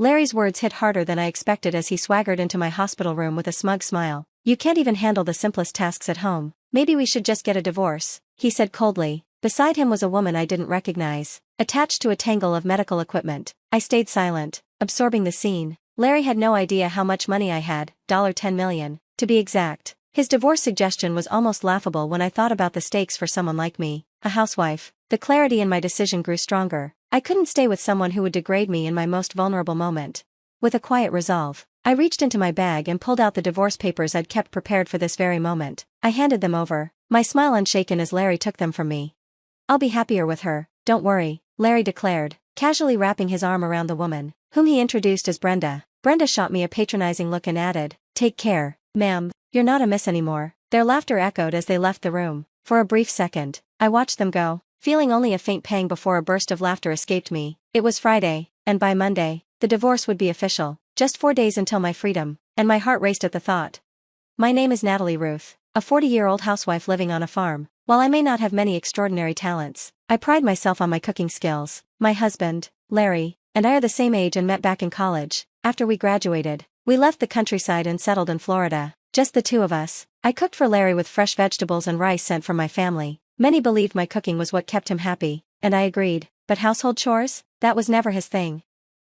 Larry's words hit harder than I expected as he swaggered into my hospital room with a smug smile. "You can't even handle the simplest tasks at home. Maybe we should just get a divorce," he said coldly. Beside him was a woman I didn't recognize, attached to a tangle of medical equipment. I stayed silent, absorbing the scene. Larry had no idea how much money I had, $10 million, to be exact. His divorce suggestion was almost laughable when I thought about the stakes for someone like me, a housewife. The clarity in my decision grew stronger. I couldn't stay with someone who would degrade me in my most vulnerable moment. With a quiet resolve, I reached into my bag and pulled out the divorce papers I'd kept prepared for this very moment. I handed them over, my smile unshaken as Larry took them from me. "I'll be happier with her, don't worry," Larry declared, casually wrapping his arm around the woman, whom he introduced as Brenda. Brenda shot me a patronizing look and added, "Take care, ma'am, you're not a miss anymore." Their laughter echoed as they left the room. For a brief second, I watched them go, feeling only a faint pang before a burst of laughter escaped me. It was Friday, and by Monday, the divorce would be official. Just 4 days until my freedom, and my heart raced at the thought. My name is Natalie Ruth, a 40-year-old housewife living on a farm. While I may not have many extraordinary talents, I pride myself on my cooking skills. My husband, Larry, and I are the same age and met back in college. After we graduated, we left the countryside and settled in Florida. Just the two of us. I cooked for Larry with fresh vegetables and rice sent from my family. Many believed my cooking was what kept him happy, and I agreed. But household chores? That was never his thing.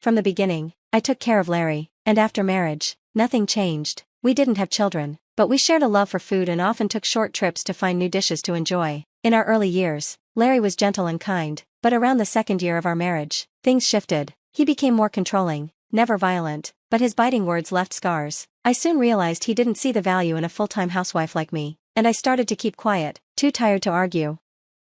From the beginning, I took care of Larry, and after marriage, nothing changed. We didn't have children, but we shared a love for food and often took short trips to find new dishes to enjoy. In our early years, Larry was gentle and kind, but around the second year of our marriage, things shifted. He became more controlling, never violent, but his biting words left scars. I soon realized he didn't see the value in a full-time housewife like me, and I started to keep quiet, too tired to argue.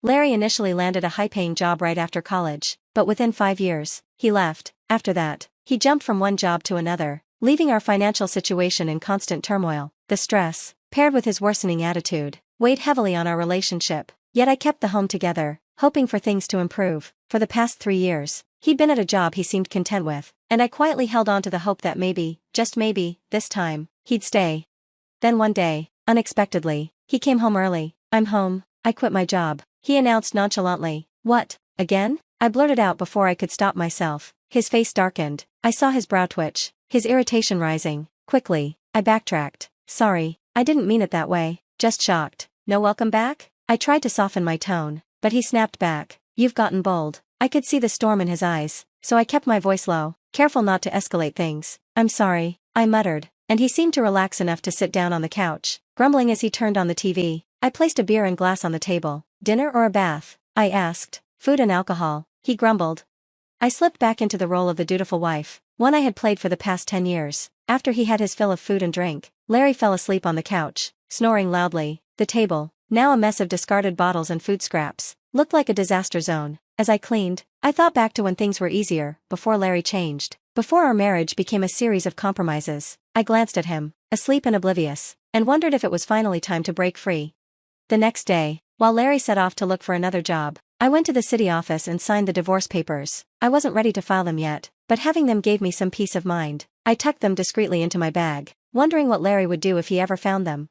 Larry initially landed a high-paying job right after college, but within 5 years, he left. After that, he jumped from one job to another, leaving our financial situation in constant turmoil. The stress, paired with his worsening attitude, weighed heavily on our relationship. Yet I kept the home together, hoping for things to improve. For the past 3 years, he'd been at a job he seemed content with, and I quietly held on to the hope that maybe, just maybe, this time, he'd stay. Then one day, unexpectedly, he came home early. "I'm home, I quit my job," he announced nonchalantly. "What, again?" I blurted out before I could stop myself. His face darkened. I saw his brow twitch, his irritation rising. Quickly, I backtracked. "Sorry, I didn't mean it that way, just shocked." "No welcome back?" I tried to soften my tone, but he snapped back. "You've gotten bold." I could see the storm in his eyes, so I kept my voice low, careful not to escalate things. "I'm sorry," I muttered, and he seemed to relax enough to sit down on the couch, grumbling as he turned on the TV. I placed a beer and glass on the table. "Dinner or a bath?" I asked. "Food and alcohol," he grumbled. I slipped back into the role of the dutiful wife, one I had played for the past 10 years. After he had his fill of food and drink, Larry fell asleep on the couch, snoring loudly. The table, now a mess of discarded bottles and food scraps, looked like a disaster zone. As I cleaned, I thought back to when things were easier, before Larry changed. Before our marriage became a series of compromises. I glanced at him, asleep and oblivious, and wondered if it was finally time to break free. The next day, while Larry set off to look for another job, I went to the city office and signed the divorce papers. I wasn't ready to file them yet, but having them gave me some peace of mind. I tucked them discreetly into my bag, wondering what Larry would do if he ever found them.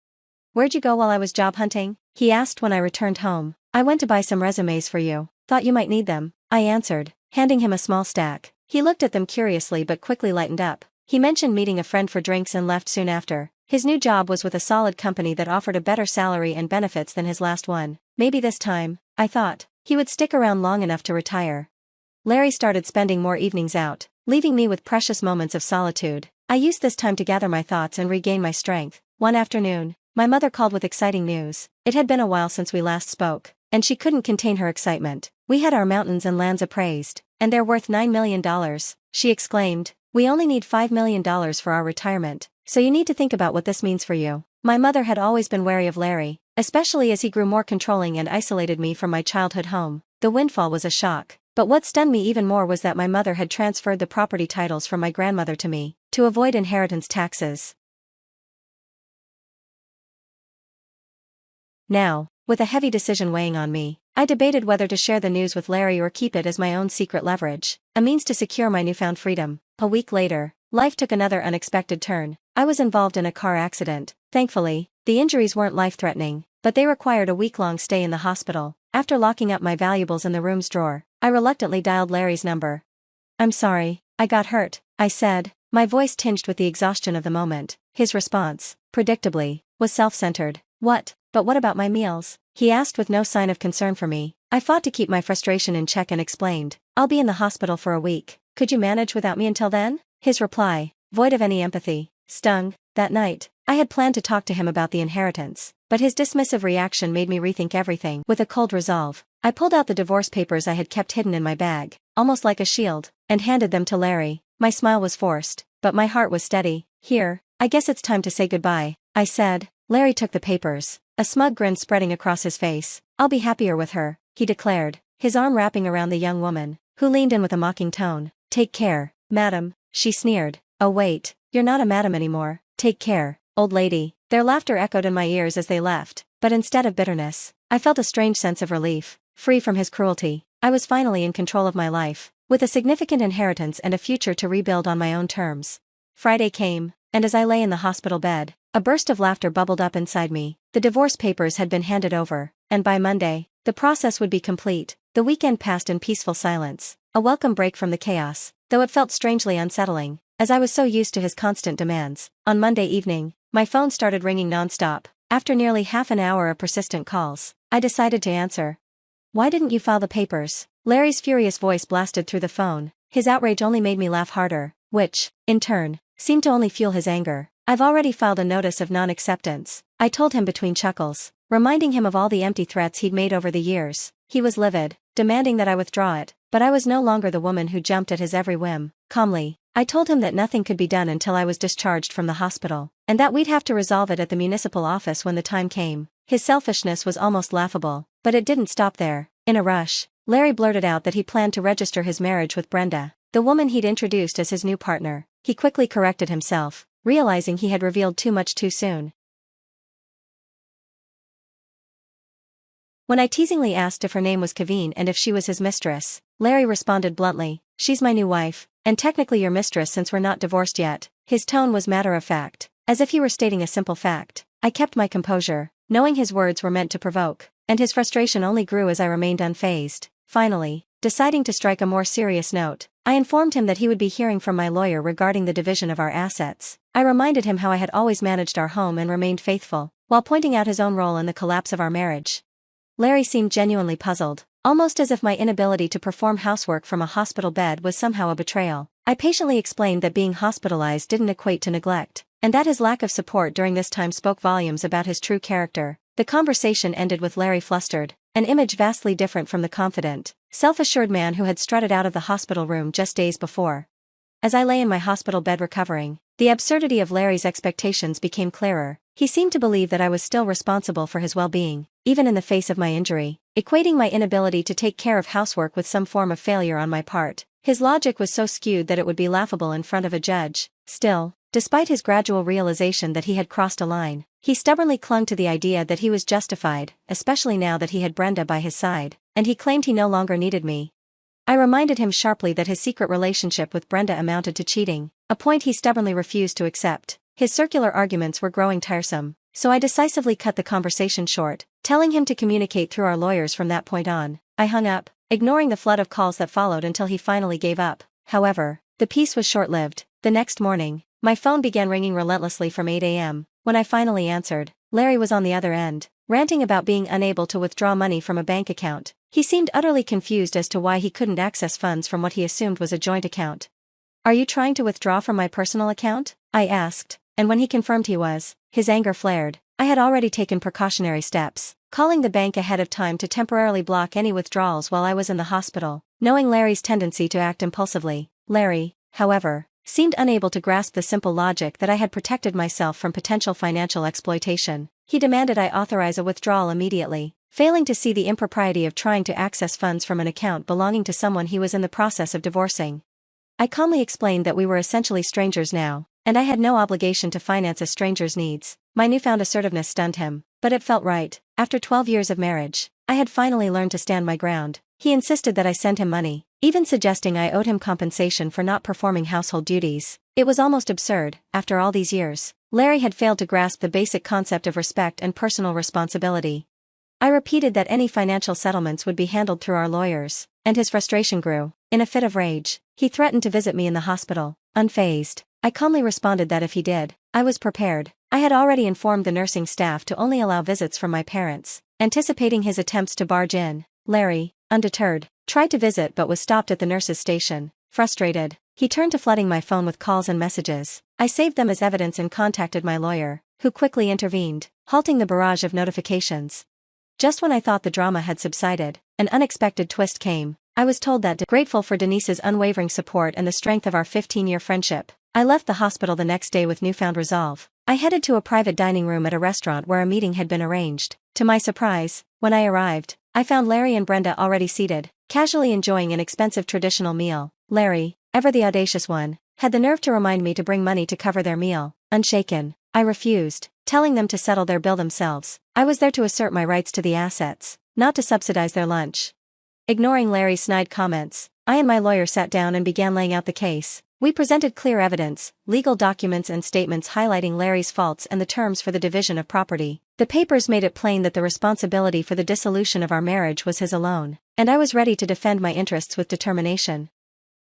"Where'd you go while I was job hunting?" he asked when I returned home. "I went to buy some resumes for you. Thought you might need them," I answered, handing him a small stack. He looked at them curiously but quickly lightened up. He mentioned meeting a friend for drinks and left soon after. His new job was with a solid company that offered a better salary and benefits than his last one. Maybe this time, I thought, he would stick around long enough to retire. Larry started spending more evenings out, leaving me with precious moments of solitude. I used this time to gather my thoughts and regain my strength. One afternoon, my mother called with exciting news. It had been a while since we last spoke, and she couldn't contain her excitement. "We had our mountains and lands appraised, and they're worth $9 million, she exclaimed. "We only need $5 million for our retirement, so you need to think about what this means for you." My mother had always been wary of Larry, especially as he grew more controlling and isolated me from my childhood home. The windfall was a shock, but what stunned me even more was that my mother had transferred the property titles from my grandmother to me, to avoid inheritance taxes. Now, with a heavy decision weighing on me, I debated whether to share the news with Larry or keep it as my own secret leverage, a means to secure my newfound freedom. A week later, life took another unexpected turn. I was involved in a car accident. Thankfully, the injuries weren't life-threatening, but they required a week-long stay in the hospital. After locking up my valuables in the room's drawer, I reluctantly dialed Larry's number. "I'm sorry, I got hurt," I said, my voice tinged with the exhaustion of the moment. His response, predictably, was self-centered. But what about my meals? He asked with no sign of concern for me. I fought to keep my frustration in check and explained, I'll be in the hospital for a week. Could you manage without me until then? His reply, void of any empathy, stung. That night, I had planned to talk to him about the inheritance, but his dismissive reaction made me rethink everything. With a cold resolve, I pulled out the divorce papers I had kept hidden in my bag, almost like a shield, and handed them to Larry. My smile was forced, but my heart was steady. Here, I guess it's time to say goodbye, I said. Larry took the papers, a smug grin spreading across his face. I'll be happier with her, he declared, his arm wrapping around the young woman, who leaned in with a mocking tone. Take care, madam, she sneered. Oh wait, you're not a madam anymore. Take care, old lady. Their laughter echoed in my ears as they left, but instead of bitterness, I felt a strange sense of relief. Free from his cruelty, I was finally in control of my life, with a significant inheritance and a future to rebuild on my own terms. Friday came, and as I lay in the hospital bed, a burst of laughter bubbled up inside me. The divorce papers had been handed over, and by Monday, the process would be complete. The weekend passed in peaceful silence, a welcome break from the chaos, though it felt strangely unsettling, as I was so used to his constant demands. On Monday evening, my phone started ringing non-stop. After nearly half an hour of persistent calls, I decided to answer. Why didn't you file the papers? Larry's furious voice blasted through the phone. His outrage only made me laugh harder, which, in turn, seemed to only fuel his anger. I've already filed a notice of non-acceptance, I told him between chuckles, reminding him of all the empty threats he'd made over the years. He was livid, demanding that I withdraw it, but I was no longer the woman who jumped at his every whim. Calmly, I told him that nothing could be done until I was discharged from the hospital, and that we'd have to resolve it at the municipal office when the time came. His selfishness was almost laughable, but it didn't stop there. In a rush, Larry blurted out that he planned to register his marriage with Brenda, the woman he'd introduced as his new partner. He quickly corrected himself, realizing he had revealed too much too soon. When I teasingly asked if her name was Kaveen and if she was his mistress, Larry responded bluntly, she's my new wife, and technically your mistress since we're not divorced yet. His tone was matter-of-fact, as if he were stating a simple fact. I kept my composure, knowing his words were meant to provoke, and his frustration only grew as I remained unfazed. Finally, deciding to strike a more serious note, I informed him that he would be hearing from my lawyer regarding the division of our assets. I reminded him how I had always managed our home and remained faithful, while pointing out his own role in the collapse of our marriage. Larry seemed genuinely puzzled, almost as if my inability to perform housework from a hospital bed was somehow a betrayal. I patiently explained that being hospitalized didn't equate to neglect, and that his lack of support during this time spoke volumes about his true character. The conversation ended with Larry flustered, an image vastly different from the confident, self-assured man who had strutted out of the hospital room just days before. As I lay in my hospital bed recovering, the absurdity of Larry's expectations became clearer. He seemed to believe that I was still responsible for his well-being, even in the face of my injury, equating my inability to take care of housework with some form of failure on my part. His logic was so skewed that it would be laughable in front of a judge. Still, despite his gradual realization that he had crossed a line, he stubbornly clung to the idea that he was justified, especially now that he had Brenda by his side, and he claimed he no longer needed me. I reminded him sharply that his secret relationship with Brenda amounted to cheating, a point he stubbornly refused to accept. His circular arguments were growing tiresome, so I decisively cut the conversation short, telling him to communicate through our lawyers from that point on. I hung up, ignoring the flood of calls that followed until he finally gave up. However, the peace was short-lived. The next morning, my phone began ringing relentlessly from 8 a.m. When I finally answered, Larry was on the other end, ranting about being unable to withdraw money from a bank account. He seemed utterly confused as to why he couldn't access funds from what he assumed was a joint account. Are you trying to withdraw from my personal account? I asked, and when he confirmed he was, his anger flared. I had already taken precautionary steps, calling the bank ahead of time to temporarily block any withdrawals while I was in the hospital, knowing Larry's tendency to act impulsively. Larry, however, seemed unable to grasp the simple logic that I had protected myself from potential financial exploitation. He demanded I authorize a withdrawal immediately, failing to see the impropriety of trying to access funds from an account belonging to someone he was in the process of divorcing. I calmly explained that we were essentially strangers now, and I had no obligation to finance a stranger's needs. My newfound assertiveness stunned him, but it felt right. After 12 years of marriage, I had finally learned to stand my ground. He insisted that I send him money, even suggesting I owed him compensation for not performing household duties. It was almost absurd. After all these years, Larry had failed to grasp the basic concept of respect and personal responsibility. I repeated that any financial settlements would be handled through our lawyers, and his frustration grew. In a fit of rage, he threatened to visit me in the hospital. unfazed. I calmly responded that if he did, I was prepared. I had already informed the nursing staff to only allow visits from my parents, anticipating his attempts to barge in. Larry, undeterred, tried to visit but was stopped at the nurse's station. Frustrated, he turned to flooding my phone with calls and messages. I saved them as evidence and contacted my lawyer, who quickly intervened, halting the barrage of notifications. Just when I thought the drama had subsided, an unexpected twist came. I was told that, grateful for Denise's unwavering support and the strength of our 15-year friendship, I left the hospital the next day with newfound resolve. I headed to a private dining room at a restaurant where a meeting had been arranged. To my surprise, when I arrived, I found Larry and Brenda already seated, casually enjoying an expensive traditional meal. Larry, ever the audacious one, had the nerve to remind me to bring money to cover their meal. Unshaken, I refused, telling them to settle their bill themselves. I was there to assert my rights to the assets, not to subsidize their lunch. Ignoring Larry's snide comments, I and my lawyer sat down and began laying out the case. We presented clear evidence, legal documents and statements highlighting Larry's faults and the terms for the division of property. The papers made it plain that the responsibility for the dissolution of our marriage was his alone, and I was ready to defend my interests with determination.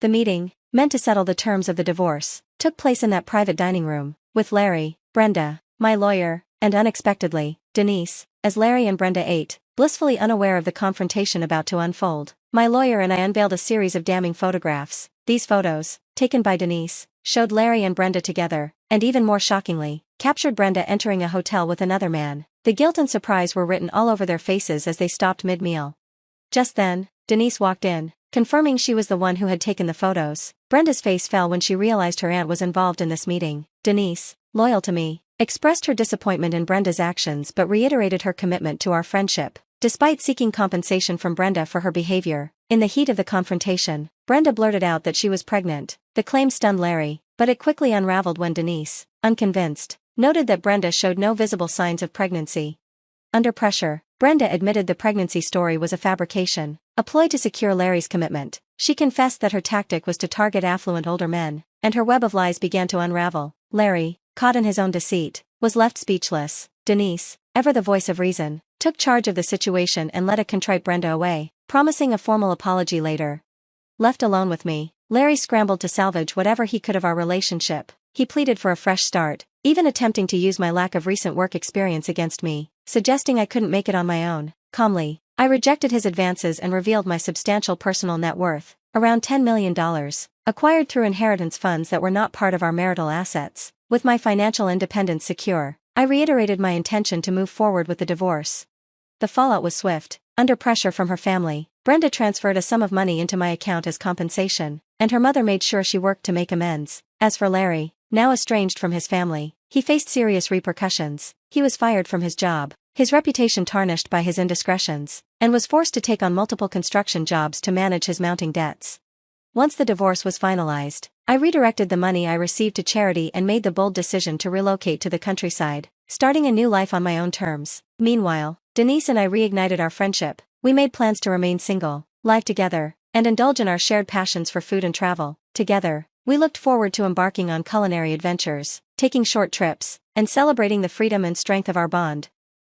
The meeting, meant to settle the terms of the divorce, took place in that private dining room, with Larry, Brenda, my lawyer, and unexpectedly, Denise, as Larry and Brenda ate, blissfully unaware of the confrontation about to unfold. My lawyer and I unveiled a series of damning photographs. These photos, taken by Denise, showed Larry and Brenda together, and even more shockingly, captured Brenda entering a hotel with another man. The guilt and surprise were written all over their faces as they stopped mid-meal. Just then, Denise walked in, confirming she was the one who had taken the photos. Brenda's face fell when she realized her aunt was involved in this meeting. Denise, loyal to me, expressed her disappointment in Brenda's actions but reiterated her commitment to our friendship. Despite seeking compensation from Brenda for her behavior, in the heat of the confrontation, Brenda blurted out that she was pregnant. The claim stunned Larry, but it quickly unraveled when Denise, unconvinced, noted that Brenda showed no visible signs of pregnancy. Under pressure, Brenda admitted the pregnancy story was a fabrication, a ploy to secure Larry's commitment. She confessed that her tactic was to target affluent older men, and her web of lies began to unravel. Larry, caught in his own deceit, was left speechless. Denise, ever the voice of reason, took charge of the situation and led a contrite Brenda away, promising a formal apology later. Left alone with me, Larry scrambled to salvage whatever he could of our relationship. He pleaded for a fresh start, even attempting to use my lack of recent work experience against me, suggesting I couldn't make it on my own. Calmly, I rejected his advances and revealed my substantial personal net worth, around $10 million, acquired through inheritance funds that were not part of our marital assets. With my financial independence secure, I reiterated my intention to move forward with the divorce. The fallout was swift. Under pressure from her family, Brenda transferred a sum of money into my account as compensation, and her mother made sure she worked to make amends. As for Larry, now estranged from his family, he faced serious repercussions. He was fired from his job, his reputation tarnished by his indiscretions, and was forced to take on multiple construction jobs to manage his mounting debts. Once the divorce was finalized, I redirected the money I received to charity and made the bold decision to relocate to the countryside, starting a new life on my own terms. Meanwhile, Denise and I reignited our friendship. We made plans to remain single, live together, and indulge in our shared passions for food and travel. Together, we looked forward to embarking on culinary adventures, taking short trips, and celebrating the freedom and strength of our bond.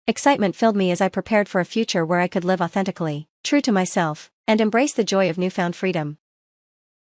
Excitement filled me as I prepared for a future where I could live authentically, true to myself, and embrace the joy of newfound freedom.